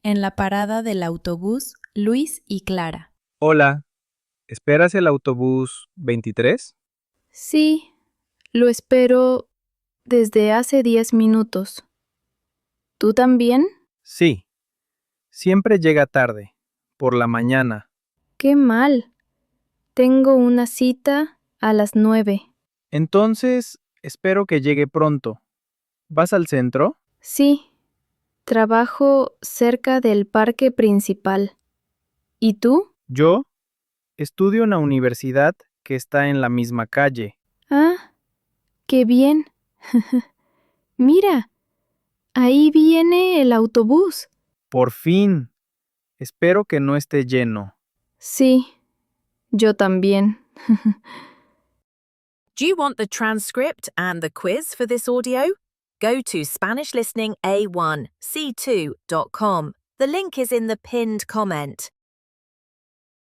En la parada del autobús, Luis y Clara. Hola, ¿esperas el autobús 23? Sí, lo espero desde hace 10 minutos. ¿Tú también? Sí, siempre llega tarde, por la mañana. Qué mal. Tengo una cita a las 9. Entonces, espero que llegue pronto. ¿Vas al centro? Sí, trabajo cerca del parque principal. ¿Y tú? Yo estudio en la universidad que está en la misma calle. Ah, qué bien. Mira, ahí viene el autobús. Por fin. Espero que no esté lleno. Sí, yo también. Do you want the transcript and the quiz for this audio? Go to SpanishListeningA1C2.com. The link is in the pinned comment.